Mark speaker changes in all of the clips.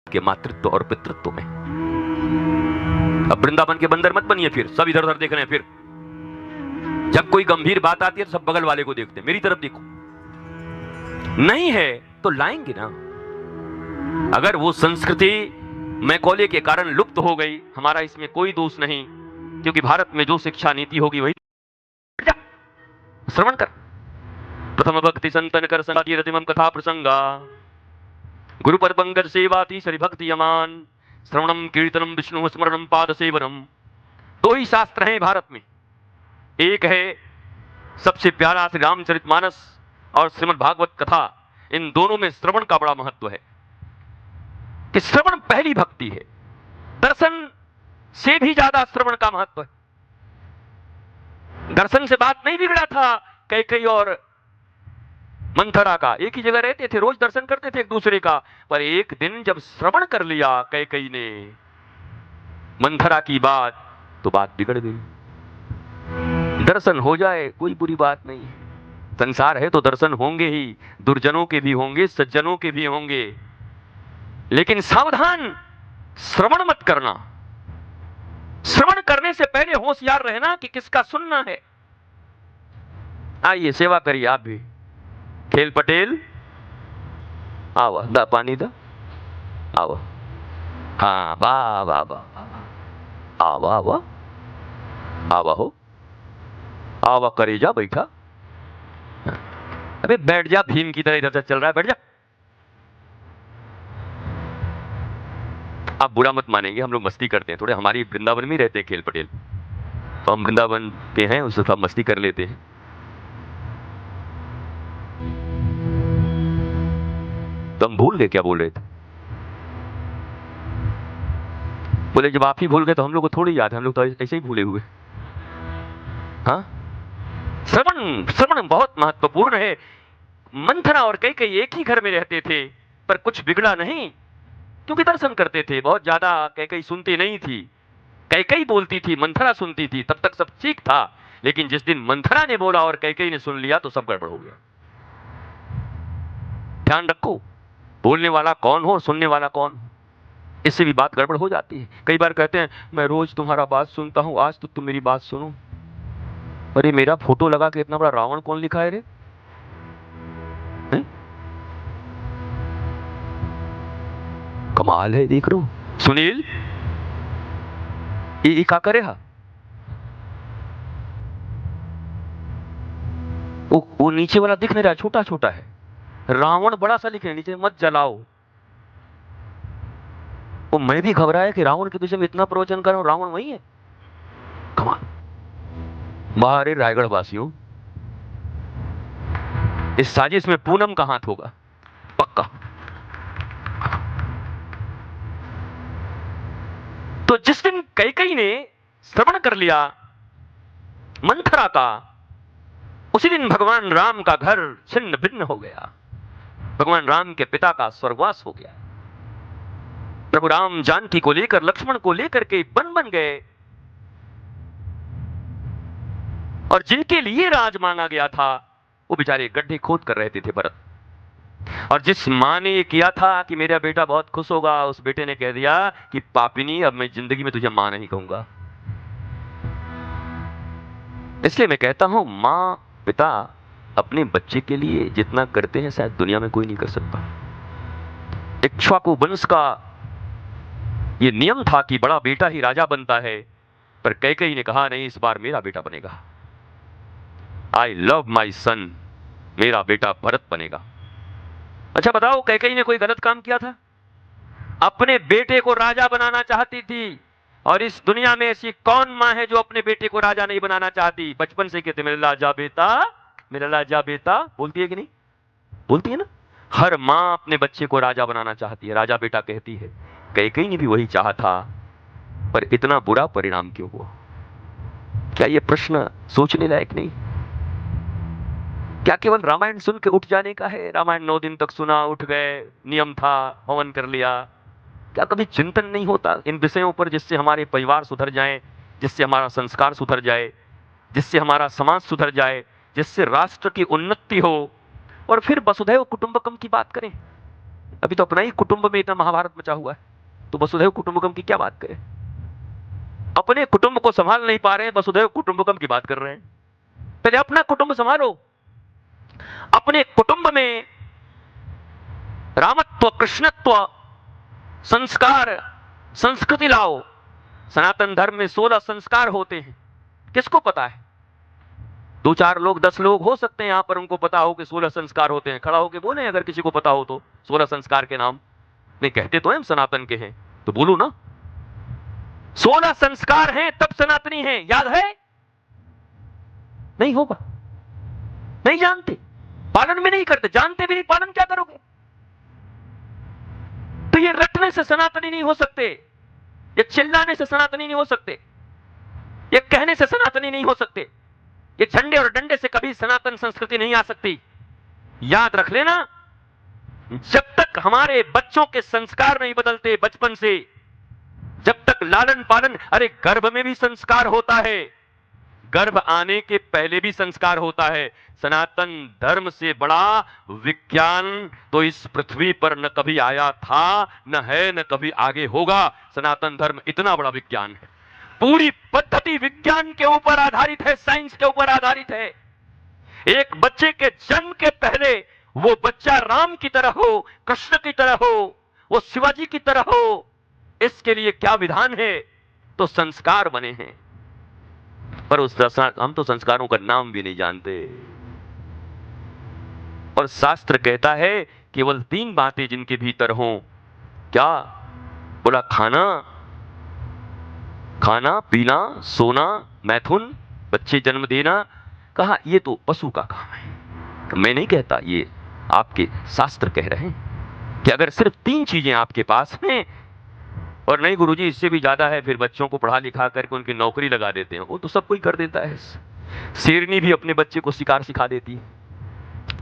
Speaker 1: के मातृत्व और पितृत्व में। अब वृंदावन के बंदर मत बनिए, फिर सब इधर उधर देख रहे हैं। फिर जब कोई गंभीर बात आती है तो सब बगल वाले को देखते हैं, मेरी तरफ देखो। नहीं है तो लाएंगे ना। अगर वो संस्कृति मैकॉले के कारण लुप्त हो गई, हमारा इसमें कोई दोष नहीं, क्योंकि भारत में जो शिक्षा नीति होगी वही। श्रवण कर, प्रथम भक्ति संतन कर संगाति रतिमम कथा प्रसंगा, गुरु पर पंकज सेवाति सरि भक्ति यमान, श्रवणम कीर्तनम विष्णु स्मरणम पाद सेवनम। दो ही शास्त्र हैं भारत में, एक है सबसे प्यारा श्री रामचरितमानस और श्रीमद् भागवत कथा। इन दोनों में श्रवण का बड़ा महत्व है कि श्रवण पहली भक्ति है। दर्शन से भी ज्यादा श्रवण का महत्व है। दर्शन से बात नहीं बिगड़ा था कैकेयी और मंथरा का, एक ही जगह रहते थे, रोज दर्शन करते थे एक दूसरे का। पर एक दिन जब श्रवण कर लिया कैकेयी ने मंथरा की बात, तो बात बिगड़ गई। दर्शन हो जाए कोई बुरी बात नहीं, संसार है तो दर्शन होंगे ही, दुर्जनों के भी होंगे, सज्जनों के भी होंगे। लेकिन सावधान, श्रवण मत करना। श्रवण करने से पहले होशियार रहना कि किसका सुनना है। आइए सेवा करिए आप भी। खेल पटेल आवा, दा पानी दा, आवा। हाँ, वाह वाह वाह, आवा आवा आवा हो, आवा करे जा, बैठा। अबे बैठ जा, भीम की तरह इधर से चल रहा है, बैठ जा। आप बुरा मत मानेंगे, हम लोग मस्ती करते हैं थोड़े, हमारी वृंदावन में रहते हैं खेल पटेल, तो हम वृंदावन के हैं, उससे सब मस्ती कर लेते हैं। तो हम भूल गए क्या बोल रहे थे। बोले जब आप ही भूल गए तो हम लोग को थोड़ी याद है, हम लोग तो ऐसे ही भूले हुए। हाँ, श्रवण श्रवण बहुत महत्वपूर्ण है। मंथरा और कैकेयी एक ही घर में रहते थे, पर कुछ बिगड़ा नहीं, क्योंकि दर्शन करते थे। बहुत ज्यादा कैकेयी सुनती नहीं थी, कैकेयी बोलती थी, मंथरा सुनती थी, तब तक सब ठीक था। लेकिन जिस दिन मंथरा ने बोला और कैकेयी ने सुन लिया तो सब गड़बड़ हो गया। ध्यान रखो, बोलने वाला कौन हो, सुनने वाला कौन हो, इससे भी बात गड़बड़ हो जाती है। कई बार कहते हैं मैं रोज तुम्हारा बात सुनता हूं, आज तो तुम मेरी बात सुनो। अरे मेरा फोटो लगा के इतना बड़ा रावण कौन लिखा है रे? कमाल है, देख रो सुनील ये का करे हा? वो नीचे वाला दिख नहीं रहा, छोटा छोटा है, रावण बड़ा सा लिखे नीचे, मत जलाओ। वो मैं भी घबराया कि रावण के विषय में इतना प्रवचन कर रहा हूं, रावण वही है। कमाल। बाहर रायगढ़ वासियों, इस साजिश में पूनम का हाथ होगा पक्का। तो जिस दिन कैकेयी ने श्रवण कर लिया मंथरा का, उसी दिन भगवान राम का घर छिन्न भिन्न हो गया। भगवान राम के पिता का स्वर्गवास हो गया। प्रभु राम जानकी को लेकर, लक्ष्मण को लेकर के वन बन गए, और जिनके लिए राज मांगा गया था वो बेचारे गड्ढे खोद कर रहते थे भरत। और जिस मां ने ये किया था कि मेरा बेटा बहुत खुश होगा, उस बेटे ने कह दिया कि पापिनी, अब मैं जिंदगी में तुझे मां नहीं कहूंगा। इसलिए मैं कहता हूं, मां पिता अपने बच्चे के लिए जितना करते हैं शायद दुनिया में कोई नहीं कर सकता। इक्ष्वाकु वंश का ये नियम था कि बड़ा बेटा ही राजा बनता है, पर कैकेयी ने कहा नहीं, इस बार मेरा बेटा बनेगा। आई लव माई सन, मेरा बेटा भरत बनेगा। अच्छा बताओ, कैकेयी ने कोई गलत काम किया था? अपने बेटे को राजा बनाना चाहती थी, और इस दुनिया में ऐसी कौन मां है जो अपने बेटे को राजा नहीं बनाना चाहती? बचपन से कहते मेरा राजा बेटा, मेरा राजा बेटा, बोलती है कि नहीं? बोलती है ना। हर मां अपने बच्चे को राजा बनाना चाहती है, राजा बेटा कहती है। कैकेयी ने भी वही चाहा था, पर इतना बुरा परिणाम क्यों हुआ? क्या यह प्रश्न सोचने लायक नहीं? क्या केवल रामायण सुन के उठ जाने का है? रामायण 9 दिन तक सुना, उठ गए, नियम था, हवन कर लिया। क्या कभी चिंतन नहीं होता इन विषयों पर, जिससे हमारे परिवार सुधर जाएं, जिससे हमारा संस्कार सुधर जाए, जिससे हमारा समाज सुधर जाए, जिससे राष्ट्र की उन्नति हो? और फिर वसुधैव कुटुंबकम की बात करें। अभी तो अपना ही कुटुंब में इतना महाभारत मचा हुआ है, तो वसुधैव कुटुंबकम की क्या बात करें। अपने कुटुंब को संभाल नहीं पा रहे हैं, वसुधैव कुटुंबकम की बात कर रहे हैं। पहले अपना कुटुंब संभालो, अपने कुटुंब में रामत्व, कृष्णत्व, संस्कार, संस्कृति लाओ। सनातन धर्म में 16 संस्कार होते हैं, किसको पता है? 2-4 लोग, 10 लोग हो सकते हैं यहां पर उनको पता हो कि 16 संस्कार होते हैं। खड़ा होके बोले अगर किसी को पता हो तो 16 संस्कार के नाम। नहीं कहते तो हम सनातन के हैं, तो बोलो ना। 16 संस्कार हैं तब सनातनी हैं, याद है? नहीं होगा, नहीं जानते, पालन भी नहीं करते, जानते भी नहीं, पालन क्या करोगे? तो ये रटने से सनातनी नहीं हो सकते, ये चिल्लाने से सनातनी नहीं हो सकते, ये कहने से सनातनी नहीं हो सकते, ये झंडे और डंडे से कभी सनातन संस्कृति नहीं आ सकती। याद रख लेना, जब तक हमारे बच्चों के संस्कार नहीं बदलते बचपन से, जब तक लालन पालन, अरे गर्भ में भी संस्कार होता है, गर्भ आने के पहले भी संस्कार होता है। सनातन धर्म से बड़ा विज्ञान तो इस पृथ्वी पर न कभी आया था, न है, न कभी आगे होगा। सनातन धर्म इतना बड़ा विज्ञान है, पूरी पद्धति विज्ञान के ऊपर आधारित है, साइंस के ऊपर आधारित है। एक बच्चे के जन्म के पहले वो बच्चा राम की तरह हो, कृष्ण की तरह हो, वो शिवाजी की तरह हो, इसके लिए क्या विधान है? तो संस्कार बने हैं। पर हम तो संस्कारों का नाम भी नहीं जानते। और शास्त्र कहता है केवल 3 बातें जिनके भीतर हों, क्या? बोला खाना, खाना पीना, सोना, मैथुन, बच्चे जन्म देना। कहा ये तो पशु का काम है। तो मैं नहीं कहता, ये आपके शास्त्र कह रहे हैं कि अगर सिर्फ 3 चीजें आपके पास हैं, और नहीं गुरुजी इससे भी ज्यादा है, फिर बच्चों को पढ़ा लिखा करके उनकी नौकरी लगा देते हैं। वो तो सब कोई कर देता है। शेरनी भी अपने बच्चे को शिकार सिखा देती है,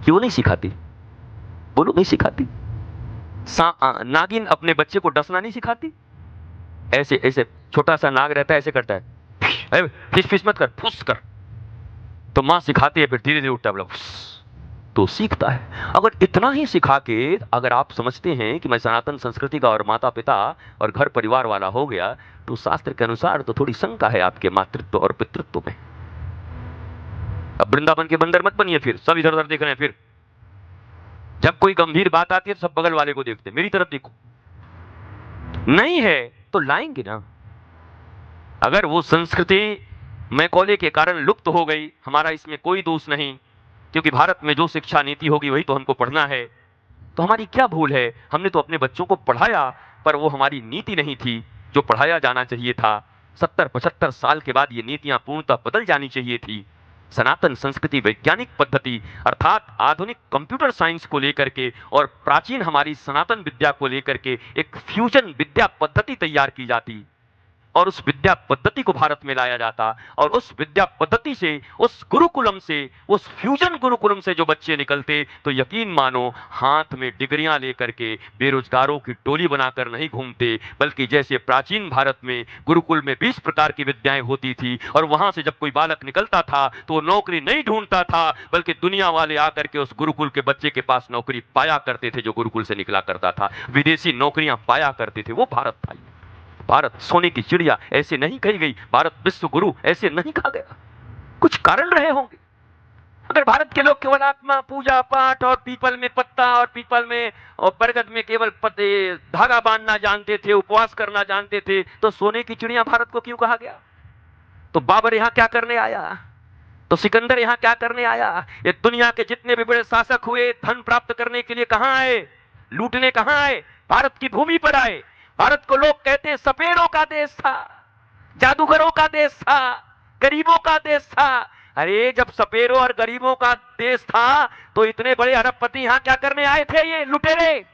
Speaker 1: क्यों नहीं सिखाती? बोलो, नहीं सिखाती? नागिन अपने बच्चे को डसना नहीं सिखाती? ऐसे ऐसे छोटा सा नाग रहता है, ऐसे करता है, फिस फिस मत कर, फुस कर, तो मां सिखाती है, फिर धीरे धीरे उठता है, तो सीखता है। अगर इतना ही सिखा के अगर आप समझते हैं कि मैं सनातन संस्कृति का और माता पिता और घर परिवार वाला हो गया, तो शास्त्र के अनुसार तो थोड़ी शंका है आपके मातृत्व और पितृत्व में। अब वृंदावन के बंदर मत बनिए, फिर सब इधर उधर देख रहे हैं। फिर जब कोई गंभीर बात आती है तो सब बगल वाले को देखते, मेरी तरफ देखो। नहीं है तो लाएंगे ना। अगर वो संस्कृति मैकॉले के कारण लुप्त हो गई, हमारा इसमें कोई दोष नहीं, क्योंकि भारत में जो शिक्षा नीति होगी वही तो हमको पढ़ना है। तो हमारी क्या भूल है? हमने तो अपने बच्चों को पढ़ाया, पर वो हमारी नीति नहीं थी जो पढ़ाया जाना चाहिए था। 70-75 साल के बाद ये नीतियां पूर्णतः बदल जानी चाहिए थी। सनातन संस्कृति वैज्ञानिक पद्धति अर्थात आधुनिक कंप्यूटर साइंस को लेकर के और प्राचीन हमारी सनातन विद्या को लेकर के एक फ्यूजन विद्या पद्धति तैयार की जाती, और उस विद्या पद्धति को भारत में लाया जाता, और उस विद्या पद्धति से, उस गुरुकुलम से, उस फ्यूजन गुरुकुलम से जो बच्चे निकलते, तो यकीन मानो हाथ में डिग्रियां लेकर के बेरोजगारों की टोली बनाकर नहीं घूमते, बल्कि जैसे प्राचीन भारत में गुरुकुल में 20 प्रकार की विद्याएं होती थी, और वहां से जब कोई बालक निकलता था तो वो नौकरी नहीं ढूंढता था, बल्कि दुनिया वाले आकर के उस गुरुकुल के बच्चे के पास नौकरी पाया करते थे, जो गुरुकुल से निकला करता था, विदेशी नौकरियां पाया करते थे। वो भारत था। भारत सोने की चिड़िया ऐसे नहीं कही गई, भारत विश्व गुरु ऐसे नहीं कहा गया, कुछ कारण रहे होंगे। अगर भारत के लोग केवल आत्मा पूजा पाठ और पीपल में पत्ता और पीपल में और बरगद में केवल धागा बांधना जानते थे, उपवास करना जानते थे, तो सोने की चिड़िया भारत को क्यों कहा गया? तो बाबर यहां क्या करने आया? तो सिकंदर यहां क्या करने आया? ये दुनिया के जितने भी बड़े शासक हुए धन प्राप्त करने के लिए कहां आए? लूटने कहां आए? भारत की भूमि पर आए। भारत को लोग कहते हैं सपेरों का देश था, जादूगरों का देश था, गरीबों का देश था। अरे जब सपेरों और गरीबों का देश था तो इतने बड़े अरबपति यहां क्या करने आए थे? ये लुटेरे।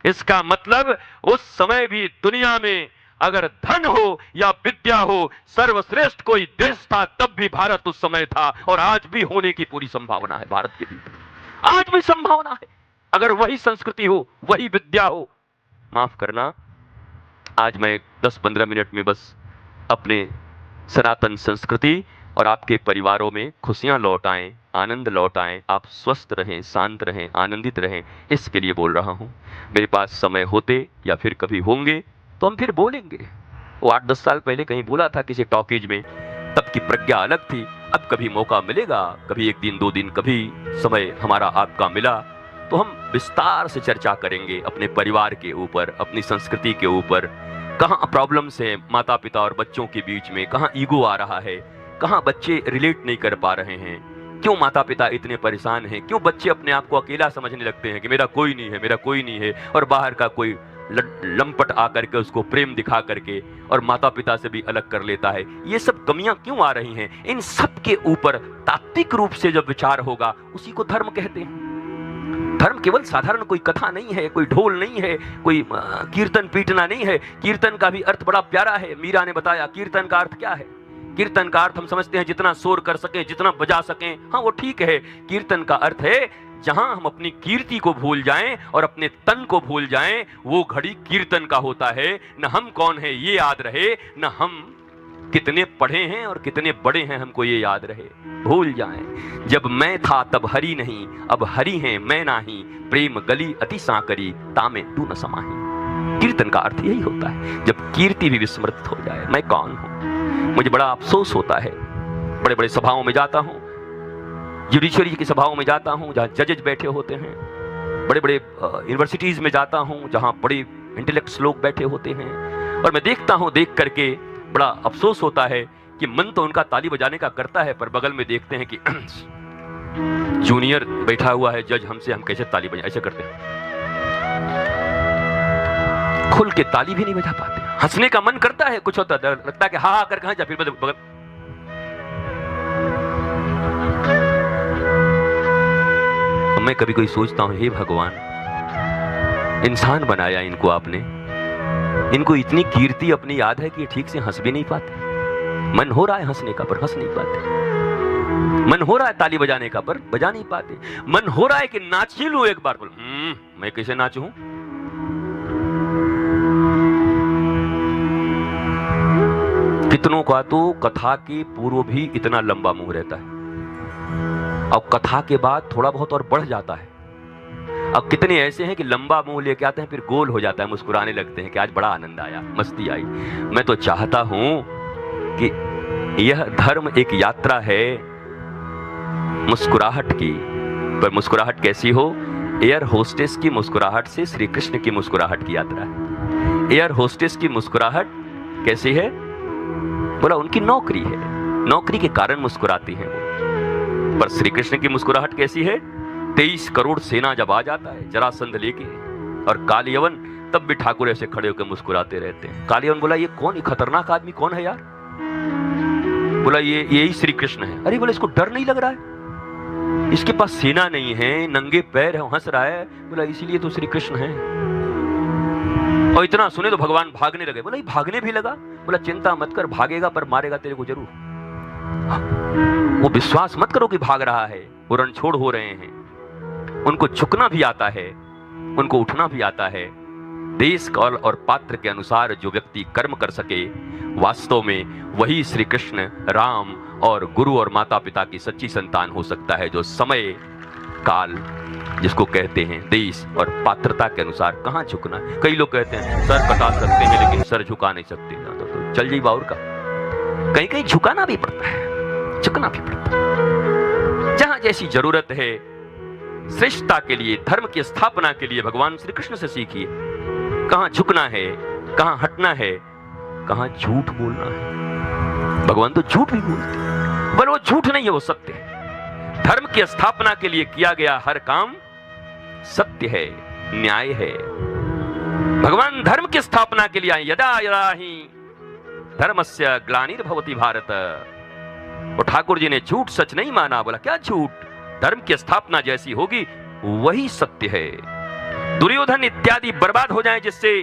Speaker 1: इसका मतलब उस समय भी दुनिया में अगर धन हो या विद्या हो, सर्वश्रेष्ठ कोई देश था, तब भी भारत उस समय था, और आज भी होने की पूरी संभावना है भारत के भीतर। आज भी संभावना है, अगर वही संस्कृति हो, वही विद्या हो। माफ करना, आज मैं 10-15 मिनट में बस अपने सनातन संस्कृति और आपके परिवारों में खुशियां लौट आएं, आनंद लौट आएं, आप स्वस्थ रहें, शांत रहें, आनंदित रहें, इसके लिए बोल रहा हूं। मेरे पास समय होते या फिर कभी होंगे तो हम फिर बोलेंगे। वो 8-10 साल पहले कहीं बोला था किसी टॉकीज में, तब की प्रज्ञा अलग थी। अब कभी मौका मिलेगा, कभी 1 दिन 2 दिन, कभी समय हमारा आपका मिला तो हम विस्तार से चर्चा करेंगे अपने परिवार के ऊपर, अपनी संस्कृति के ऊपर। कहाँ प्रॉब्लम्स हैं माता पिता और बच्चों के बीच में, कहाँ ईगो आ रहा है, कहाँ बच्चे रिलेट नहीं कर पा रहे हैं, क्यों माता पिता इतने परेशान हैं, क्यों बच्चे अपने आप को अकेला समझने लगते हैं कि मेरा कोई नहीं है, मेरा कोई नहीं है, और बाहर का कोई लंपट आकर के उसको प्रेम दिखा करके और माता पिता से भी अलग कर लेता है। ये सब कमियां क्यों आ रही हैं? इन सब के ऊपर तात्विक रूप से जब विचार होगा उसी को धर्म कहते हैं। धर्म केवल साधारण कोई कथा नहीं है, कोई ढोल नहीं है, कोई कीर्तन पीटना नहीं है। कीर्तन का भी अर्थ बड़ा प्यारा है। मीरा ने बताया कीर्तन का अर्थ क्या है। कीर्तन का अर्थ हम समझते हैं जितना शोर कर सके, जितना बजा सके, हाँ वो ठीक है। कीर्तन का अर्थ है जहां हम अपनी कीर्ति को भूल जाएं और अपने तन को भूल जाएं, वो घड़ी कीर्तन का होता है। न हम कौन है ये याद रहे, न हम कितने पढ़े हैं और कितने बड़े हैं हमको ये याद रहे, भूल जाएं। जब मैं था तब हरि नहीं, अब हरि हैं मैं नाही, प्रेम गली अति सांकरी, तामे तू न समाही। कीर्तन का अर्थ यही होता है, जब कीर्ति भी विस्मृत हो जाए, मैं कौन हूं। मुझे बड़ा अफसोस होता है, बड़े बड़े सभाओं में जाता हूं, जुडिशरी की सभाओं में जाता हूं जहां जजेज बैठे होते हैं, बड़े बड़े यूनिवर्सिटीज में जाता हूं जहां बड़े इंटेलेक्ट्स लोग बैठे होते हैं, और मैं देखता हूं, देख करके बड़ा अफसोस होता है कि मन तो उनका ताली बजाने का करता है, पर बगल में देखते हैं कि जूनियर बैठा हुआ है जज, हमसे हम कैसे ताली बजाएं, ऐसे करते हैं, खुल के ताली भी नहीं बजा पाते। हंसने का मन करता है, कुछ होता है, लगता है कि हाँ कर कहां जा, फिर बगल। मैं कभी कोई सोचता हूं, हे भगवान, इंसान बनाया इनको आपने, इनको इतनी कीर्ति अपनी याद है कि ये ठीक से हंस भी नहीं पाते। मन हो रहा है हंसने का पर हंस नहीं पाते, मन हो रहा है ताली बजाने का पर बजा नहीं पाते, मन हो रहा है कि नाच ही लूं एक बार, बोल मैं कैसे नाचूं। कितनों का तो कथा के पूर्व भी इतना लंबा मुंह रहता है, अब कथा के बाद थोड़ा बहुत और बढ़ जाता है। अब कितने ऐसे हैं कि लंबा मुंह लेके आते हैं, फिर गोल हो जाता है, मुस्कुराने लगते हैं कि आज बड़ा आनंद आया, मस्ती आई। मैं तो चाहता हूं कि यह धर्म एक यात्रा है मुस्कुराहट की, पर मुस्कुराहट कैसी हो? एयर होस्टेस की मुस्कुराहट से श्री कृष्ण की मुस्कुराहट की यात्रा है। एयर होस्टेस की मुस्कुराहट कैसी है? बोला उनकी नौकरी है, नौकरी के कारण मुस्कुराती हैं वो। पर श्री कृष्ण की मुस्कुराहट कैसी है? 23 करोड़ सेना जब आ जाता है जरासंध लेके, और कालियवन, तब भी ठाकुर ऐसे खड़े होकर मुस्कुराते रहते हैं। कालियवन बोला ये कौन, ये खतरनाक आदमी कौन है यार? बोला ये यही श्री कृष्ण है। अरे बोला इसको डर नहीं लग रहा है, इसके पास सेना नहीं है, नंगे पैर है, हंस रहा है। बोला इसीलिए तो श्री कृष्ण है। और इतना सुने तो भगवान भागने लगे। बोला ये भागने भी लगा? बोला चिंता मत कर, भागेगा पर मारेगा तेरे को जरूर। वो विश्वास मत करो कि भाग रहा है, वो रणछोड़ हो रहे हैं। उनको झुकना भी आता है, उनको उठना भी आता है। देश काल और पात्र के अनुसार जो व्यक्ति कर्म कर सके, वास्तव में वही श्री कृष्ण, राम और गुरु और माता पिता की सच्ची संतान हो सकता है, जो समय काल जिसको कहते हैं देश और पात्रता के अनुसार कहां झुकना है। कई लोग कहते हैं सर कटा सकते हैं लेकिन सर झुका नहीं सकते, तो चल जाइए बाउर का। कहीं कहीं झुकाना भी पड़ता है, झुकना भी पड़ता है। जहां जैसी जरूरत है, श्रेष्ठता के लिए, धर्म की स्थापना के लिए भगवान श्री कृष्ण से सीखिए। कहां झुकना है, कहां हटना है, कहां झूठ बोलना है। भगवान तो झूठ भी बोलते हैं, पर वो झूठ नहीं है, वो सत्य है। धर्म की स्थापना के लिए किया गया हर काम सत्य है, न्याय है। भगवान धर्म की स्थापना के लिए आए। यदा यदा ही धर्मस्य ग्लानिर्भवति भारत। और ठाकुर जी ने झूठ सच नहीं माना। बोला क्या झूठ? धर्म की स्थापना जैसी होगी वही सत्य है। दुर्योधन इत्यादि बर्बाद हो जाएं, जिससे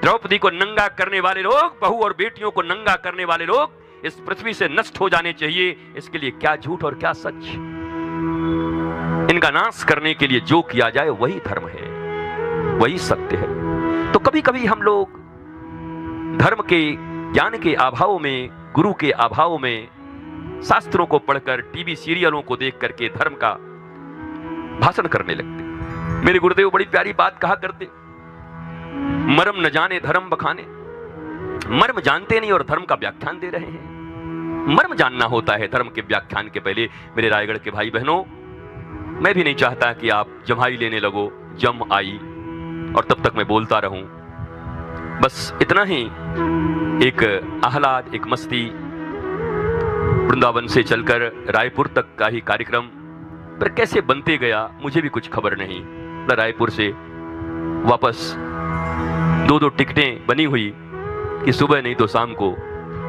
Speaker 1: द्रौपदी को नंगा करने वाले लोग, बहू और बेटियों को नंगा करने वाले लोग इस पृथ्वी से नष्ट हो जाने चाहिए। इसके लिए क्या झूठ और क्या सच? इनका नाश करने के लिए जो किया जाए वही धर्म है, वही सत्य है। तो कभी कभी हम लोग धर्म के ज्ञान के अभाव में, गुरु के अभाव में शास्त्रों को पढ़कर, टीवी सीरियलों को देख करके धर्म का भाषण करने लगते। मेरे गुरुदेव बड़ी प्यारी बात कहा करते, मर्म न जाने धर्म बखाने। मर्म जानते नहीं और धर्म का व्याख्यान दे रहे हैं। मर्म जानना होता है धर्म के व्याख्यान के पहले। मेरे रायगढ़ के भाई बहनों, मैं भी नहीं चाहता कि आप जम्हाई लेने लगो, जम आई और तब तक मैं बोलता रहूं। बस इतना ही, एक आह्लाद, एक मस्ती, वृंदावन से चलकर रायपुर तक का ही कार्यक्रम पर कैसे बनते गया मुझे भी कुछ खबर नहीं। रायपुर से वापस 2-2 टिकटें बनी हुई कि सुबह नहीं तो शाम को,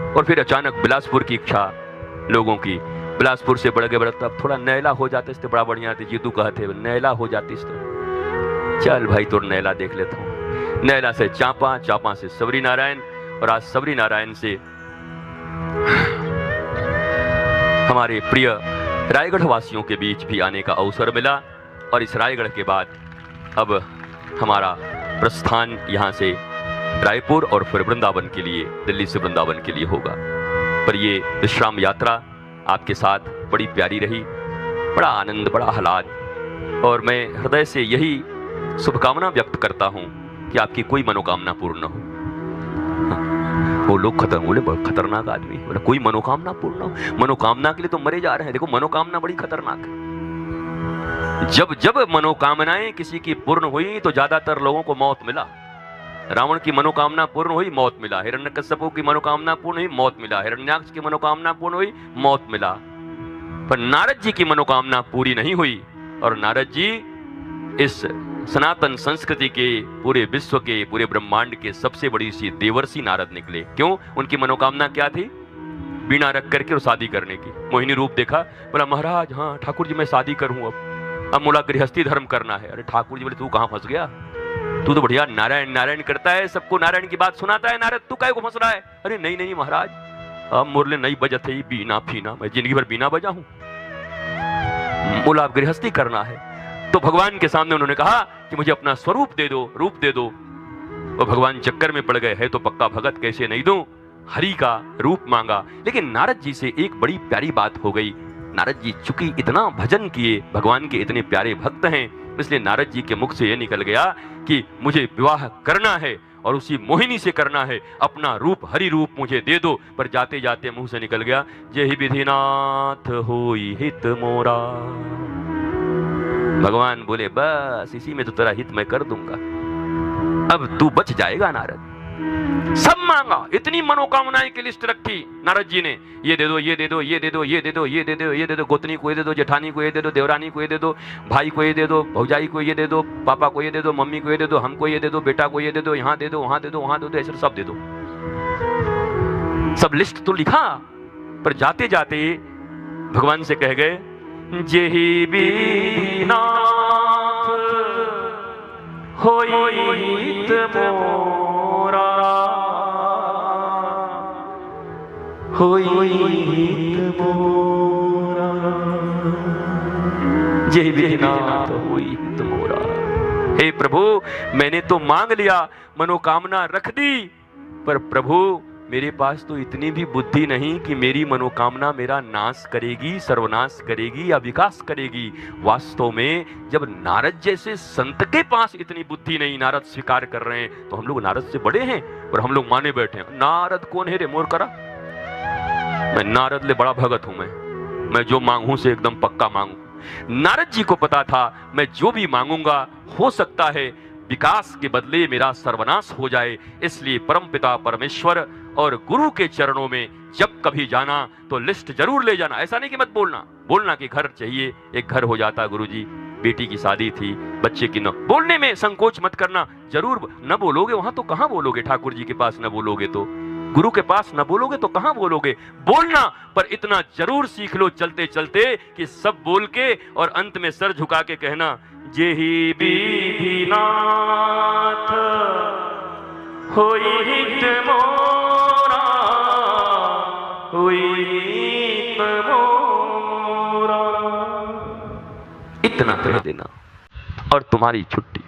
Speaker 1: और फिर अचानक बिलासपुर की इच्छा लोगों की। बिलासपुर से बढ़ गए, बढ़ता थोड़ा नैला हो जाते इससे बड़ा बढ़िया थे। जीतू कहते नैला हो जाती इस तरह, चल भाई तो नैला देख लेता हूँ। नैला से चांपा, चांपा से सबरी नारायण, और आज सबरी नारायण से हमारे प्रिय रायगढ़ वासियों के बीच भी आने का अवसर मिला। और इस रायगढ़ के बाद अब हमारा प्रस्थान यहाँ से रायपुर और फिर वृंदावन के लिए, दिल्ली से वृंदावन के लिए होगा। पर ये विश्राम यात्रा आपके साथ बड़ी प्यारी रही, बड़ा आनंद, बड़ा आह्लाद, और मैं हृदय से यही शुभकामना व्यक्त करता हूँ कि आपकी कोई मनोकामना पूर्ण हो। वो लोग बोले बड़ा खतरनाक आदमी, बोला कोई मनोकामना पूर्ण हो। मनोकामना के लिए तो मरे जा रहे हैं। देखो मनोकामना बड़ी खतरनाक है। जब जब मनोकामनाएं किसी की पूर्ण हुई तो ज्यादातर लोगों को मौत मिला। रावण की मनोकामना पूर्ण हुई, मौत मिला। हिरण्यकश्यप की मनोकामना पूर्ण हुई, मौत मिला। हिरण्याक्ष की मनोकामना पूर्ण हुई, मौत मिला। पर नारद जी की मनोकामना पूरी नहीं हुई, और नारद जी इस सनातन संस्कृति के, पूरे विश्व के, पूरे ब्रह्मांड के सबसे बड़ी सी देवर्षि नारद निकले। क्यों? उनकी मनोकामना क्या थी? बीणा रख करके और शादी करने की। मोहिनी रूप देखा, बोला महाराज हाँ ठाकुर जी मैं शादी करूं, अब मोला गृहस्थी धर्म करना है। अरे ठाकुर जी बोले तू कहां फंस गया, तू तो बढ़िया नारायण नारायण करता है, सबको नारायण की बात सुनाता है नारद, तू काहे को फंस रहा है? अरे नहीं नहीं महाराज, अब मुरले नहीं बजत है बीना फीना, मैं जिंदगी भर बीना बजा हूं, बोला अब गृहस्थी करना है। तो भगवान के सामने उन्होंने कहा कि मुझे अपना स्वरूप दे दो, रूप दे दो। और भगवान चक्कर में पड़ गए, है तो पक्का भगत, कैसे नहीं दूं? हरि का रूप मांगा। लेकिन नारद जी से एक बड़ी प्यारी बात हो गई। नारद जी चूंकि इतना भजन किए, भगवान के इतने प्यारे भक्त हैं, इसलिए नारद जी के मुख से यह निकल गया कि मुझे विवाह करना है और उसी मोहिनी से करना है, अपना रूप हरि रूप मुझे दे दो। पर जाते जाते मुंह से निकल गया, जेहि विधिनाथ होई हित मोरा। भगवान बोले बस इसी में तो तेरा हित मैं कर दूंगा, अब तू बच जाएगा नारद। सब मांगा, इतनी मनोकामनाएं की लिस्ट रखी नारद जी ने, ये दे दो, ये दे दो, ये दे दो, ये दे दो, ये दे दो, ये दे दो, गोतनी को ये दे दो, जेठानी को ये दे दो, देवरानी को ये दे दो, भाई को ये दे दो, भौजाई को ये दे दो, पापा को ये दे दो, मम्मी को ये दे दो, हमको ये दे दो, बेटा को ये दे दो, यहाँ दे दो, वहां दे दो, वहां दे दो, ऐसे सब दे दो। सब लिस्ट तो लिखा, पर जाते जाते भगवान से कह गए, जेहि बीनाथ होइत मोरा, होइत मोरा, जेहि बीनाथ होइत मोरा। हे प्रभु, मैंने तो मांग लिया, मनोकामना रख दी, पर प्रभु मेरे पास तो इतनी भी बुद्धि नहीं कि मेरी मनोकामना मेरा नाश करेगी, सर्वनाश करेगी या विकास करेगी। वास्तव में जब नारद जैसे संत के पास इतनी बुद्धि नहीं, नारद स्वीकार कर रहे हैं, तो हम लोग नारद से बड़े हैं और हम लोग माने बैठे हैं। नारद कौन है रे मोर करा, मैं नारद ले बड़ा भगत हूं, मैं जो मांगू से एकदम पक्का मांगू। नारद जी को पता था मैं जो भी मांगूंगा हो सकता है विकास के बदले मेरा सर्वनाश हो जाए, इसलिए परमपिता परमेश्वर और गुरु के चरणों में जब कभी जाना तो लिस्ट जरूर ले जाना। ऐसा नहीं कि मत बोलना कि घर चाहिए, एक घर हो जाता गुरुजी, बेटी की शादी थी, बच्चे की न, बोलने में संकोच मत करना, जरूर न बोलोगे वहां तो कहां बोलोगे, ठाकुर जी के पास न बोलोगे तो, गुरु के पास न बोलोगे तो कहां बोलोगे, बोलना। पर इतना जरूर सीख लो चलते चलते कि सब बोल के और अंत में सर झुका के कहना, जेहि बीनाथ होइत मोरा, होइत मोरा, इतना कह देना और तुम्हारी छुट्टी।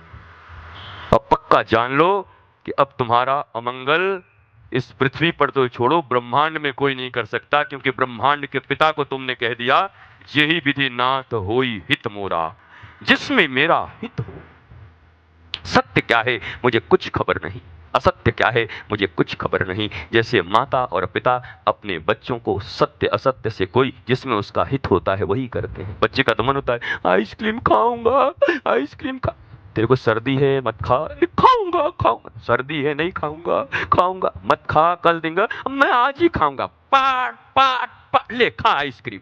Speaker 1: अब पक्का जान लो कि अब तुम्हारा अमंगल इस पृथ्वी पर तो छोड़ो, ब्रह्मांड में कोई नहीं कर सकता, क्योंकि ब्रह्मांड के पिता को तुमने कह दिया, यही विधि नाथ होई हित मोरा, जिसमें मेरा हित हो। सत्य क्या है मुझे कुछ खबर नहीं, असत्य क्या है मुझे कुछ खबर नहीं। जैसे माता और पिता अपने बच्चों को सत्य असत्य से कोई जिसमें उसका हित होता है वही करते हैं। बच्चे का तो मन होता है आइसक्रीम खाऊंगा, आइसक्रीम खा, तेरे को सर्दी है मत खा, खाऊंगा खाऊंगा, सर्दी है नहीं खाऊंगा, खाऊंगा मत खा, कल देंगे, मैं आज ही खाऊंगा, पाट पाट पाट, ले खा आइसक्रीम।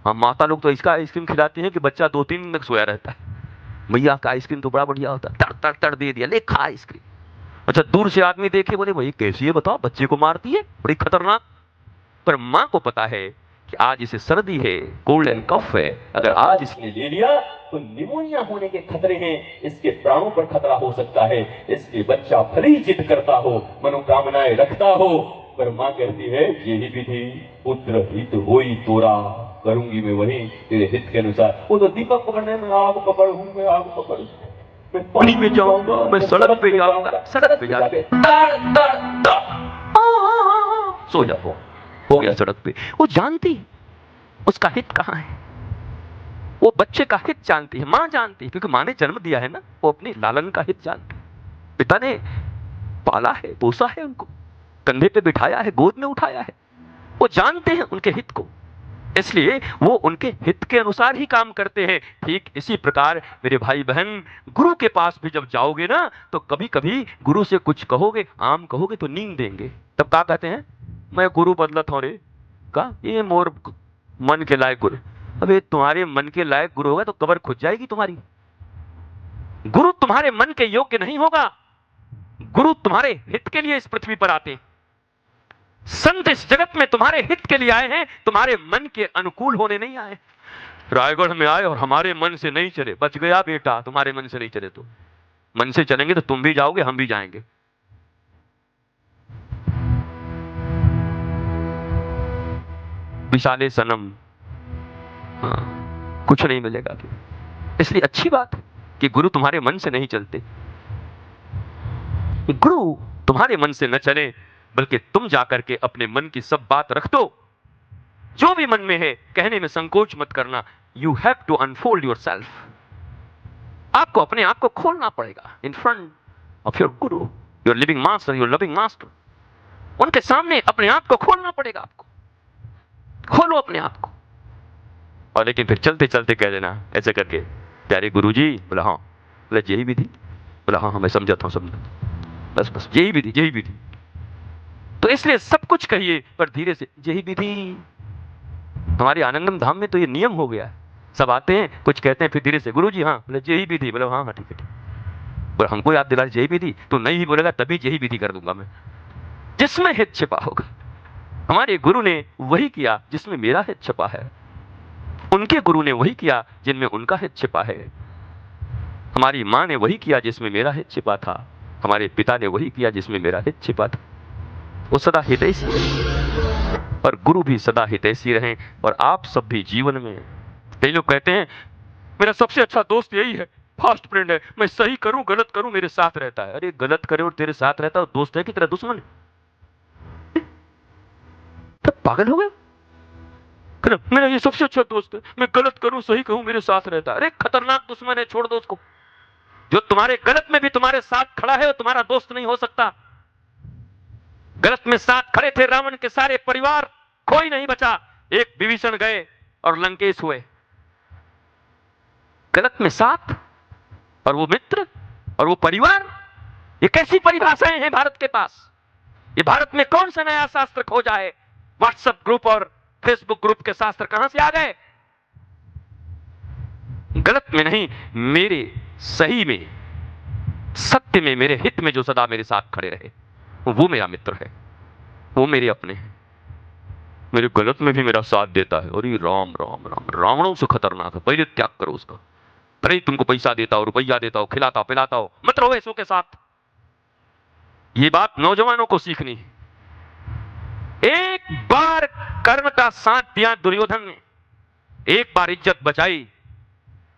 Speaker 1: हाँ, माता लोग तो इसका आइसक्रीम खिलाती हैं कि बच्चा 2-3 दिन तक सोया रहता है। भैया का आइसक्रीम तो बड़ा बढ़िया होता है, तड़ तड़ तड़ दे दिया, ले खा आइसक्रीम। अच्छा, दूर से आदमी देखे बोले भाई कैसी है बताओ, बच्चे को मारती है, बड़ी खतरनाक। पर माँ को पता है कि आज इसे सर्दी है, कोल्ड एंड कफ है, अगर आज इसने ले लिया तो निमोनिया होने के खतरे हैं, इसके प्राणों पर खतरा हो सकता है। इसलिए बच्चा भले ही जिद करता हो, मनोकामनाएं रखता हो, पर माँ कहती है यही विधि पुत्र हित होई तोरा, करूंगी मैं वही तेरे हित के अनुसार। वो तो दीपक पकड़ने में आग पकड़ हूं, मैं आग पकड़, मैं पानी में जाऊंगा, मैं सड़क पे जाऊंगा, सड़क पे जाके दर दर दर सो जाओ, हो गया सड़क पे। वो जानती उसका हित कहाँ है, वो बच्चे का हित जानती है, मां जानती है, क्योंकि मां ने जन्म दिया है ना, वो अपने लालन का हित जानती है। पिता ने पाला है, पोसा है, उनको कंधे पे बिठाया है, गोद में उठाया है, वो जानते हैं उनके हित को, इसलिए वो उनके हित के अनुसार ही काम करते हैं। ठीक इसी प्रकार मेरे भाई बहन, गुरु के पास भी जब जाओगे ना, तो कभी कभी गुरु से कुछ कहोगे, आम कहोगे तो नींद देंगे, तब क्या कहते हैं, मैं गुरु बदलत हूं रे, का ये मोर मन के लायक गुरु। अबे तुम्हारे मन के लायक गुरु होगा तो कब्र खुद जाएगी तुम्हारी। गुरु तुम्हारे मन के योग्य नहीं होगा, गुरु तुम्हारे हित के लिए इस पृथ्वी पर आते। संत इस जगत में तुम्हारे हित के लिए आए हैं, तुम्हारे मन के अनुकूल होने नहीं आए। रायगढ़ में आए और हमारे मन से नहीं चले, बच गया बेटा, तुम्हारे मन से नहीं चले तो। मन से चलेंगे तो तुम भी जाओगे, हम भी जाएंगे। विशाले सनम, हाँ, कुछ नहीं मिलेगा। इसलिए अच्छी बात कि गुरु तुम्हारे मन से नहीं चलते। गुरु तुम्हारे मन से न चले, बल्कि तुम जाकर के अपने मन की सब बात रख दो, जो भी मन में है, कहने में संकोच मत करना। You have to unfold your self, आपको अपने आप को खोलना पड़ेगा in front of your guru, your living master, your loving master. उनके सामने अपने आप को खोलना पड़ेगा, आपको खोलो अपने आप को। और लेकिन फिर चलते चलते कह देना ऐसे करके, प्यारे गुरुजी। बोला हाँ, बोला यही विधि, बोला हाँ हाँ मैं समझाता हूँ, समझा, बस बस यही विधि, यही विधि। तो इसलिए सब कुछ कहिए पर धीरे से, यही विधि। हमारे आनंदम धाम में तो ये नियम हो गया है, सब आते हैं कुछ कहते हैं फिर धीरे से, गुरुजी हाँ, बोले यही विधि, बोले हाँ हाँ ठीक है ठीक, बोले हमको याद दिला यही विधि, तो नहीं ही बोलेगा तभी यही विधि कर दूंगा मैं, जिसमें हित छिपा होगा। हमारे गुरु ने वही किया जिसमें मेरा हित छिपा है, उनके गुरु ने वही किया जिनमें उनका हित छिपा है। हमारी माँ ने वही किया जिसमें मेरा हित छिपा था, हमारे पिता ने वही किया जिसमें मेरा हित छिपा था। वो सदा हितैषी रहे और गुरु भी सदा हितैषी रहे। और आप सब भी जीवन में, कई लोग कहते हैं मेरा सबसे अच्छा दोस्त यही है, फास्ट फ्रेंड है, मैं सही करूं गलत करूं मेरे साथ रहता है। अरे गलत करे और तेरे साथ रहता है, दोस्त है कि तेरा दुश्मन है? तब पागल हो गए। मेरा ये सबसे अच्छा दोस्त है, मैं गलत करूं सही कहूं मेरे साथ रहता है। अरे खतरनाक दुश्मन है, छोड़ दो उसको। जो तुम्हारे गलत में भी तुम्हारे साथ खड़ा है वो तुम्हारा दोस्त नहीं हो सकता। गलत में साथ खड़े थे रावण के सारे परिवार, कोई नहीं बचा, एक विभीषण गए और लंकेश हुए। गलत में साथ और वो मित्र और वो परिवार, ये कैसी परिभाषाएं हैं भारत के पास? ये भारत में कौन सा नया शास्त्र खोजा है? व्हाट्सएप ग्रुप और फेसबुक ग्रुप के शास्त्र कहां से आ गए? गलत में नहीं, मेरे सही में, सत्य में, मेरे हित में जो सदा मेरे साथ खड़े रहे, वो मेरा मित्र है, वो मेरे अपने हैं। मेरे गलत में भी मेरा साथ देता है। और ये राम राम राम, रावणों से खतरनाक है, पहले त्याग करो उसका। भले ही तुमको पैसा देता हो, रुपया देता हो, खिलाता हो पिलाता हो, मत रहो ऐसों के साथ। ये बात नौजवानों को सीखनी है। एक बार कर्ण का साथ दिया दुर्योधन ने, एक बार इज्जत बचाई,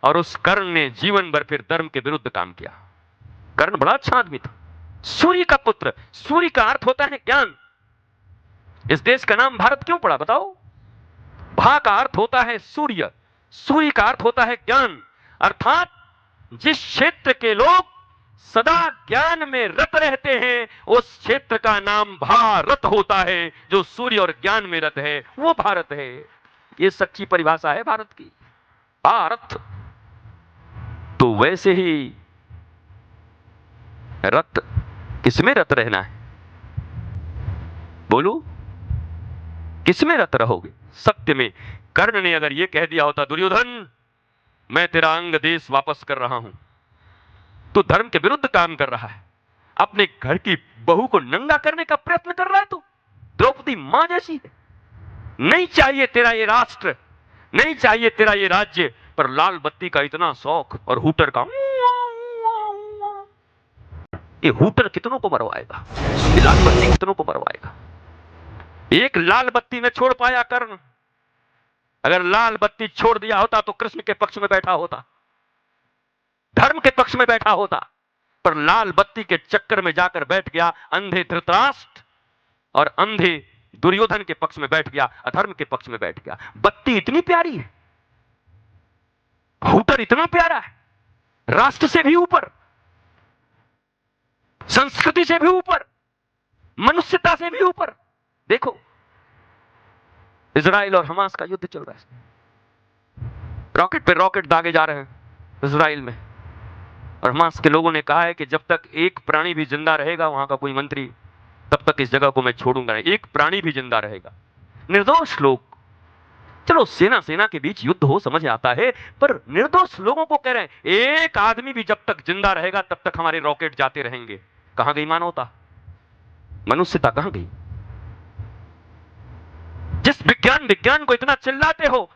Speaker 1: और उस कर्ण ने जीवन भर फिर धर्म के विरुद्ध काम किया। कर्ण बड़ा अच्छा आदमी था, सूर्य का पुत्र, सूर्य का अर्थ होता है ज्ञान। इस देश का नाम भारत क्यों पड़ा बताओ? भा का अर्थ होता है सूर्य, सूर्य का अर्थ होता है ज्ञान। अर्थात जिस क्षेत्र के लोग सदा ज्ञान में रत रहते हैं उस क्षेत्र का नाम भारत होता है। जो सूर्य और ज्ञान में रत है वो भारत है। ये सच्ची परिभाषा है भारत की, भारत। तो वैसे ही रत, किसमें रत रहना है? बोलो, किसमें रत रहोगे? सत्य में। कर्ण ने अगर यह कह दिया होता दुर्योधन मैं तेरा अंग देश वापस कर रहा हूं, तो धर्म के विरुद्ध काम कर रहा है, अपने घर की बहू को नंगा करने का प्रयत्न कर रहा है। तो द्रौपदी मां जैसी है। नहीं चाहिए तेरा ये राष्ट्र, नहीं चाहिए तेरा ये राज्य, पर लाल बत्ती का इतना शौक और हूटर का, ये हूटर कितनों को मरवाएगा, ये लाल बत्ती कितनों को मरवाएगा। एक लाल बत्ती में छोड़ पाया कर्ण। अगर लाल बत्ती छोड़ दिया होता तो कृष्ण के पक्ष में बैठा होता, धर्म के पक्ष में बैठा होता, पर लाल बत्ती के चक्कर में जाकर बैठ गया अंधे धृतराष्ट्र और अंधे दुर्योधन के पक्ष में बैठ गया, अधर्म के पक्ष में बैठ गया। बत्ती इतनी प्यारी है, हूटर इतना प्यारा है, राष्ट्र से भी ऊपर, संस्कृति से भी ऊपर, मनुष्यता से भी ऊपर। देखो इजराइल और हमास का युद्ध चल रहा है, रॉकेट पे रॉकेट दागे जा रहे हैं इजराइल में, और हमास के लोगों ने कहा है कि जब तक एक प्राणी भी जिंदा रहेगा, वहां का कोई मंत्री, तब तक इस जगह को मैं छोड़ूंगा नहीं। एक प्राणी भी जिंदा रहेगा, निर्दोष लोग। चलो सेना सेना के बीच युद्ध हो, समझ आता है, पर निर्दोष लोगों को कह रहे हैं एक आदमी भी जब तक जिंदा रहेगा तब तक हमारे रॉकेट जाते रहेंगे। कहां गई मानवता, मनुष्यता कहां गई? जिस विज्ञान को इतना चिल्लाते हो,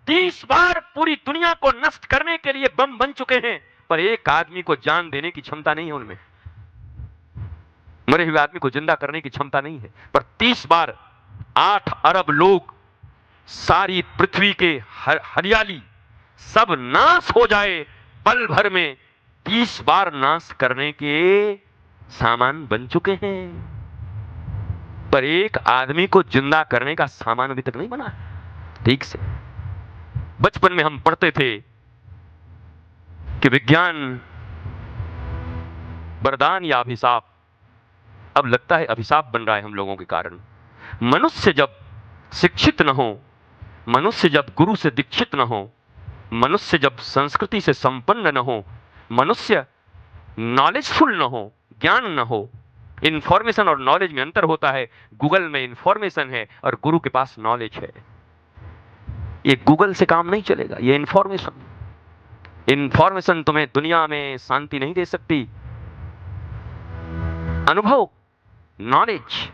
Speaker 1: 30 बार पूरी दुनिया को नष्ट करने के लिए बम बन चुके हैं, पर एक आदमी को जान देने की क्षमता नहीं है उनमें। मरे हुए आदमी को जिंदा करने की क्षमता नहीं है, पर 30 बार 8 अरब लोग, सारी पृथ्वी के हरियाली सब नाश हो जाए पल भर में, 30 बार नाश करने के सामान बन चुके हैं, पर एक आदमी को जिंदा करने का सामान अभी तक नहीं बना। ठीक से बचपन में हम पढ़ते थे कि विज्ञान वरदान या अभिशाप, अब लगता है अभिशाप बन रहा है हम लोगों के कारण। मनुष्य जब शिक्षित न हो, मनुष्य जब गुरु से दीक्षित न हो, मनुष्य जब संस्कृति से संपन्न न हो, मनुष्य नॉलेजफुल न हो, ज्ञान न हो। इंफॉर्मेशन और नॉलेज में अंतर होता है। गूगल में इंफॉर्मेशन है और गुरु के पास नॉलेज है। ये गूगल से काम नहीं चलेगा, ये इंफॉर्मेशन तुम्हें दुनिया में शांति नहीं दे सकती। अनुभव, नॉलेज,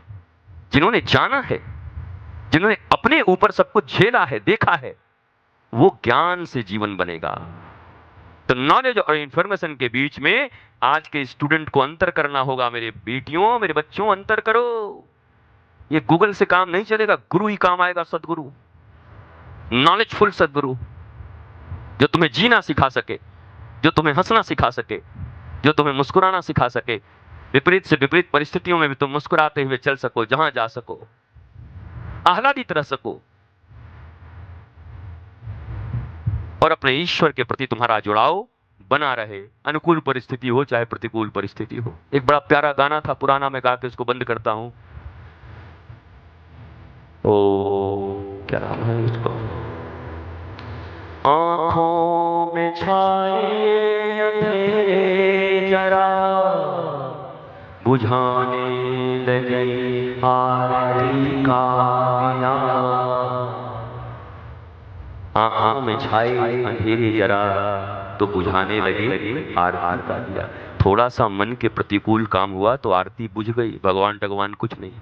Speaker 1: जिन्होंने जाना है, जिन्होंने अपने ऊपर सब कुछ झेला है, देखा है, वो ज्ञान से जीवन बनेगा। तो नॉलेज और इंफॉर्मेशन के बीच में आज के स्टूडेंट को अंतर करना होगा। मेरे बेटियों, मेरे बच्चों, अंतर करो। ये गूगल से काम नहीं चलेगा, गुरु ही काम आएगा, सदगुरु, नॉलेजफुल सदगुरु, जो तुम्हें जीना सिखा सके, जो तुम्हें हंसना सिखा सके, जो तुम्हें मुस्कुराना सिखा सके, विपरीत से विपरीत परिस्थितियों में भी तुम मुस्कुराते हुए चल सको, जहां जा सको, आह्लादित रह सको, और अपने ईश्वर के प्रति तुम्हारा जुड़ाव बना रहे, अनुकूल परिस्थिति हो चाहे प्रतिकूल परिस्थिति हो। एक बड़ा प्यारा गाना था पुराना, मैं गा के इसको बंद करता हूं। ओ क्या नाम है इसको? आँखों में छाए अंधेरे जरा बुझाने लगे आरती का दिया। आँखों में छाए अंधेरे जरा तो बुझाने लगे आरती का दिया। थोड़ा सा मन के प्रतिकूल काम हुआ तो आरती बुझ गई, भगवान टगवान कुछ नहीं।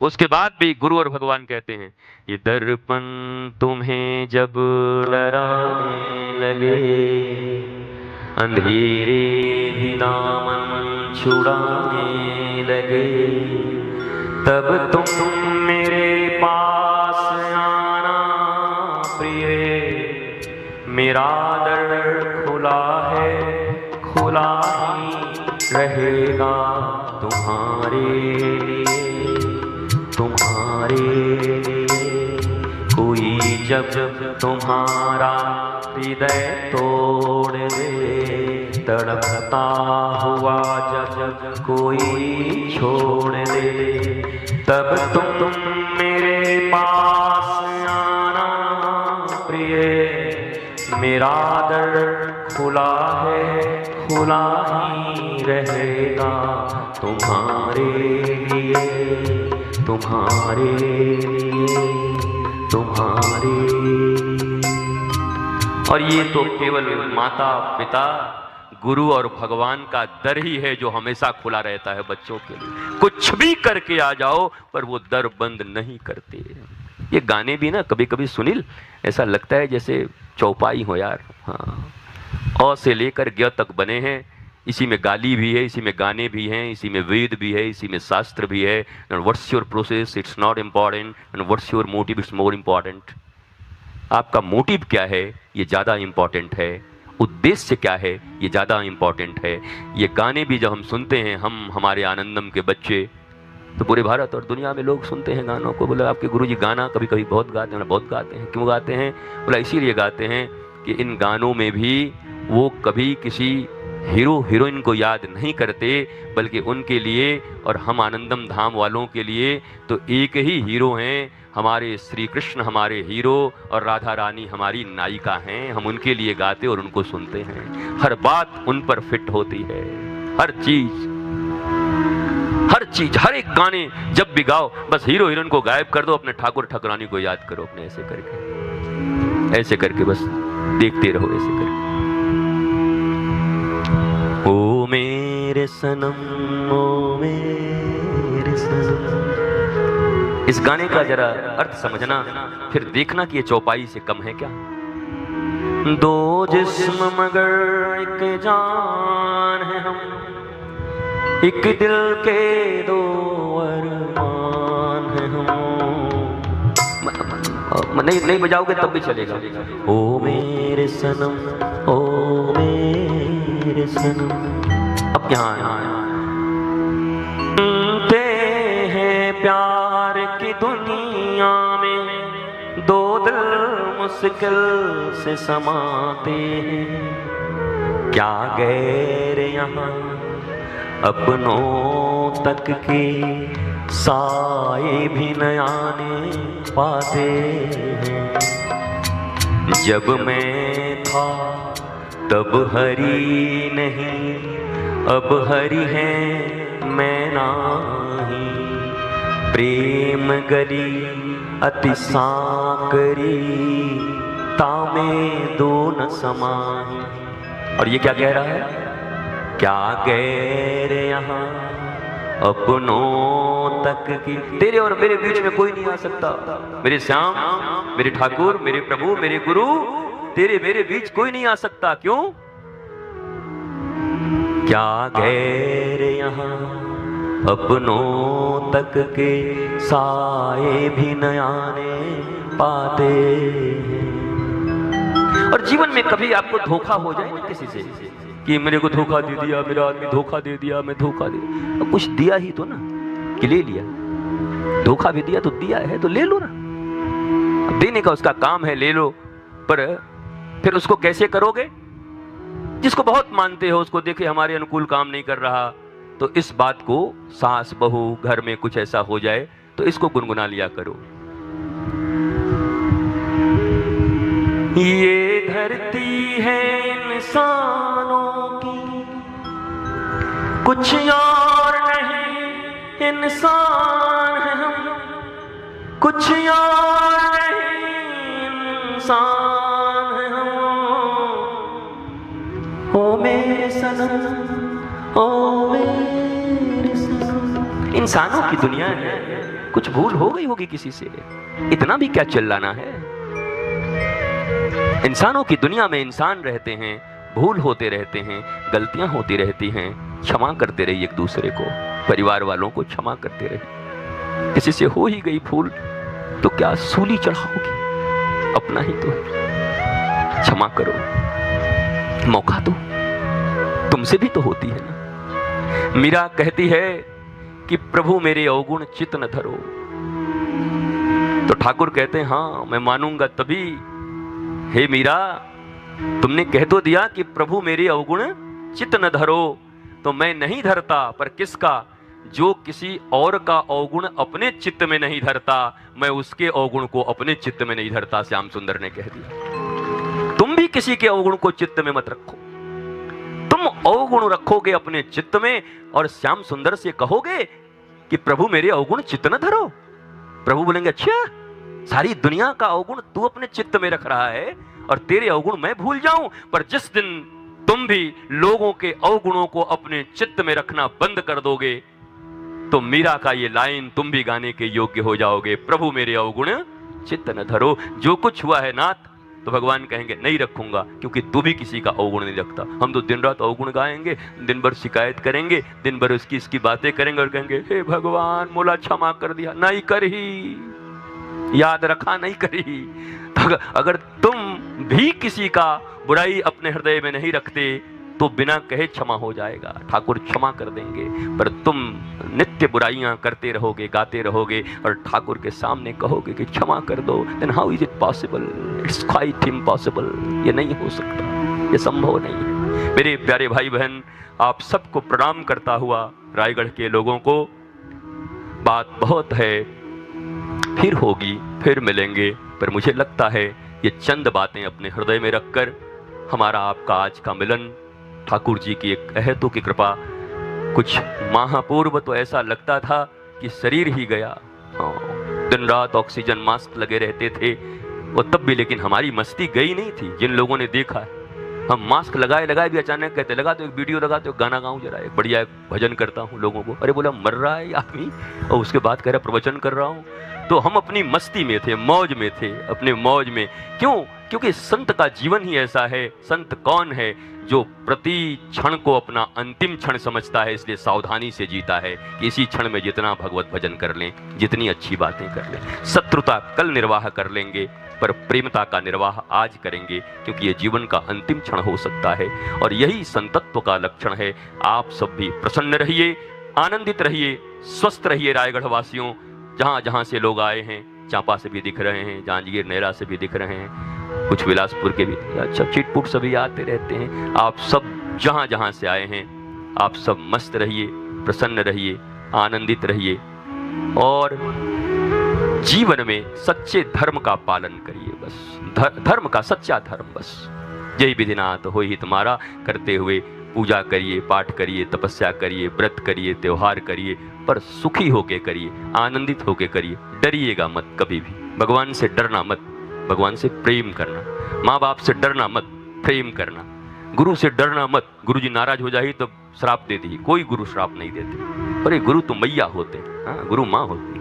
Speaker 1: उसके बाद भी गुरु और भगवान कहते हैं, ये दर्पण तुम्हें जब डराने लगे, अंधेरे भी दामन छुड़ाने लगे, तब तुम मेरे पास आना प्रिय, मेरा दर खुला है, खुला ही रहेगा तुम्हारे लिए, तुम्हारे लिए। कोई जब तुम्हारा हृदय तोड़ दे, तड़पता हुआ जब कोई छोड़ दे, तब तुम मेरे पास आना प्रिय। मेरा दर खुला है, खुला ही रहेगा तुम्हारे लिए, तुम्हारे लिए, तुम्हारे लिए। और ये तो केवल माता पिता गुरु और भगवान का दर ही है जो हमेशा खुला रहता है बच्चों के लिए। कुछ भी करके आ जाओ पर वो दर बंद नहीं करते। ये गाने भी ना कभी कभी सुनील ऐसा लगता है जैसे चौपाई हो यार। हाँ, अ से लेकर ज्ञ तक बने हैं, इसी में गाली भी है, इसी में गाने भी हैं, इसी में वेद भी है, इसी में शास्त्र भी है। And what's your process, it's not important, and what's your motive, it's more important. आपका मोटिव क्या है ये ज़्यादा इम्पॉर्टेंट है, उद्देश्य क्या है ये ज़्यादा इम्पॉर्टेंट है। ये गाने भी जब हम सुनते हैं, हम हमारे आनंदम के बच्चे, तो पूरे भारत और दुनिया में लोग सुनते हैं गानों को। बोला आपके गुरुजी गाना कभी कभी बहुत गाते हैं, बहुत गाते हैं। क्यों गाते हैं? बोला इसीलिए गाते हैं कि इन गानों में भी वो कभी किसी हीरो हीरोइन को याद नहीं करते, बल्कि उनके लिए और हम आनंदम धाम वालों के लिए तो एक ही हीरो हैं। हमारे श्री कृष्ण हमारे हीरो और राधा रानी हमारी नायिका हैं। हम उनके लिए गाते और उनको सुनते हैं। हर बात उन पर फिट होती है, हर चीज, हर चीज, हर एक गाने जब भी गाओ बस हीरो हीरोइन को गायब कर दो, अपने ठाकुर ठाकुरानी को याद करो अपने, ऐसे करके बस देखते रहो, ऐसे करके। ओ मेरे सनम, ओ मेरे सनम। इस गाने का जरा अर्थ समझना, फिर देखना कि ये चौपाई से कम है क्या। दो जिस्म मगर एक जान है हम, एक दिल के दो अरमान है हम। नहीं बजाओगे तब भी चलेगा। ओ मेरे सनम, ओ मेरे सनम। अब यहाँ सुनते हैं प्यार की दुनिया में, दो दिल मुश्किल से समाते हैं। क्या गैर यहाँ अपनों तक के साए भी न आने पाते हैं। जब मैं था तब हरी नहीं, अब हरी है मैं नाही। प्रेम गली अति साकरी, तामे दो न समाही। और ये क्या कह रहा है? क्या गैर यहाँ अपनों तक की, तेरे और मेरे बीच में कोई नहीं आ सकता। मेरे श्याम, मेरे ठाकुर, मेरे प्रभु, मेरे गुरु, तेरे मेरे बीच कोई नहीं आ सकता। क्यों? क्या गैर यहाँ अपनों तक के साए भी न आने पाते हैं। और जीवन में कभी आपको धोखा हो जाए ना किसी से कि मेरे को धोखा दे दिया, मेरा आदमी धोखा दे दिया, मैं धोखा दे, अब कुछ दिया ही तो ना कि ले लिया। धोखा भी दिया तो दिया है तो ले लो ना। अब देने का उसका काम है, ले लो। पर फिर उसको कैसे करोगे? जिसको बहुत मानते हो उसको देखे हमारे अनुकूल काम नहीं कर रहा, तो इस बात को सास बहू घर में कुछ ऐसा हो जाए तो इसको गुनगुना लिया करो। ये धरती है इंसानों की, कुछ और नहीं इंसान है हम, कुछ और नहीं इंसान है हम। ओ मेरे सनम, ओ मेरे सनम। इंसानों की दुनिया है, कुछ भूल हो गई होगी किसी से, इतना भी क्या चिल्लाना है। इंसानों की दुनिया में इंसान रहते हैं, भूल होते रहते हैं, गलतियां होती रहती हैं। क्षमा करते रहिए एक दूसरे को, परिवार वालों को क्षमा करते रहिए। किसी से हो ही गई भूल तो क्या सूली चढ़ाओगे? अपना ही तो है। क्षमा करो, मौका दो, तुमसे भी तो होती है ना। मीरा कहती है कि प्रभु मेरे अवगुण चित न धरो। तो ठाकुर कहते हैं हाँ मैं मानूंगा तभी। हे मीरा, तुमने कह तो दिया कि प्रभु मेरे अवगुण चित न धरो, तो मैं नहीं धरता, पर किसका? जो किसी और का अवगुण अपने चित्त में नहीं धरता, मैं उसके अवगुण को अपने चित्त में नहीं धरता। श्याम सुंदर ने कह दिया। तुम भी किसी के अवगुण को चित्त में मत रखो। तुम अवगुण रखोगे अपने चित्त में और श्याम सुंदर से कहोगे कि प्रभु मेरे अवगुण चित्त न धरो। प्रभु बोलेंगे अच्छा, सारी दुनिया का अवगुण तू अपने चित्त में रख रहा है और तेरे अवगुण मैं भूल जाऊं। पर जिस दिन तुम भी लोगों के अवगुणों को अपने चित्त में रखना बंद कर दोगे, तो मीरा का ये लाइन तुम भी गाने के योग्य हो जाओगे। प्रभु मेरे अवगुण चित्त न धरो। जो कुछ हुआ है नाथ, तो भगवान कहेंगे नहीं रखूंगा, क्योंकि तू भी किसी का अवगुण नहीं रखता। हम तो दिन रात अवगुण गाएंगे, दिन भर शिकायत करेंगे, दिन भर इसकी बातें करेंगे और कहेंगे हे भगवान मोला क्षमा कर दिया, नहीं करी, याद रखा नहीं करी। तो अगर तुम भी किसी का बुराई अपने हृदय में नहीं रखते तो बिना कहे क्षमा हो जाएगा, ठाकुर क्षमा कर देंगे। पर तुम नित्य बुराइयां करते रहोगे, गाते रहोगे और ठाकुर के सामने कहोगे कि क्षमा कर दो, then how is it possible? It's quite impossible. ये नहीं हो सकता, ये संभव नहीं है। मेरे प्यारे भाई बहन, आप सबको प्रणाम करता हुआ रायगढ़ के लोगों को, बात बहुत है, फिर होगी, फिर मिलेंगे। पर मुझे लगता है ये चंद बातें अपने हृदय में रखकर हमारा आपका आज का मिलन ठाकुर जी की एक अहेतु की कृपा। कुछ माह पूर्व तो ऐसा लगता था कि शरीर ही गया, दिन रात ऑक्सीजन मास्क लगे रहते थे वो तब भी, लेकिन हमारी मस्ती गई नहीं थी। जिन लोगों ने देखा है, हम मास्क लगाए लगाए भी अचानक कहते लगा तो एक वीडियो लगा तो गाना गाऊं जरा, एक बढ़िया एक भजन करता हूं लोगों को। अरे बोला मर रहा है आदमी और उसके बाद कह रहा प्रवचन कर रहा हूं। तो हम अपनी मस्ती में थे, मौज में थे, अपने मौज में। क्यों? क्योंकि संत का जीवन ही ऐसा है। संत कौन है? जो प्रति क्षण को अपना अंतिम क्षण समझता है, इसलिए सावधानी से जीता है कि इसी क्षण में जितना भगवत भजन कर लें, जितनी अच्छी बातें कर लें। शत्रुता कल निर्वाह कर लेंगे, पर प्रेमता का निर्वाह आज करेंगे, क्योंकि ये जीवन का अंतिम क्षण हो सकता है। और यही संतत्व का लक्षण है। आप सब भी प्रसन्न रहिए, आनंदित रहिए, स्वस्थ रहिए। रायगढ़ वासियों, जहाँ जहाँ से लोग आए हैं, चांपा से भी दिख रहे हैं, जांजगीर नेरा से भी दिख रहे हैं, कुछ बिलासपुर के भी, अच्छा चिटपुट सभी आते रहते हैं। आप सब जहाँ जहाँ से आए हैं, आप सब मस्त रहिए, प्रसन्न रहिए, आनंदित रहिए और जीवन में सच्चे धर्म का पालन करिए। बस धर्म का सच्चा धर्म, बस यही विधिनाथ हो ही तुम्हारा करते हुए पूजा करिए, पाठ करिए, तपस्या करिए, व्रत करिए, त्योहार करिए, पर सुखी होके करिए, आनंदित होके करिए। डरिएगा मत कभी भी, भगवान से डरना मत, भगवान से प्रेम करना। माँ बाप से डरना मत, प्रेम करना। गुरु से डरना मत, गुरु जी नाराज हो जाए तो श्राप देती ही, कोई गुरु श्राप नहीं देते। अरे गुरु तो मैया होते, गुरु माँ होती।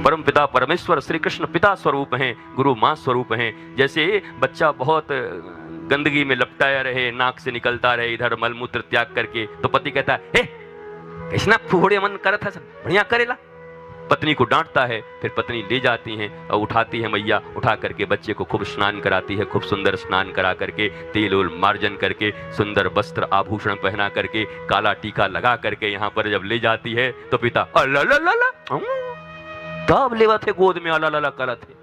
Speaker 1: परम पिता परमेश्वर श्री कृष्ण पिता स्वरूप हैं, गुरु माँ स्वरूप हैं। जैसे बच्चा बहुत गंदगी में लपटाया रहे, नाक से निकलता रहे इधर मलमूत्र त्याग करके, तो पति कहता है हे कृष्णा फूहड़े मन करत है, सब बढ़िया करेला। पत्नी को डांटता है, फिर पत्नी ले जाती है और उठाती है मैया, उठा करके बच्चे को खूब स्नान कराती है, खूब सुंदर स्नान करा करके, तेल उल मार्जन करके, सुंदर वस्त्र आभूषण पहना करके, काला टीका लगा करके यहाँ पर जब ले जाती है तो पिता अल्लाह तब लेवा थे गोद में अल्लाह करत है।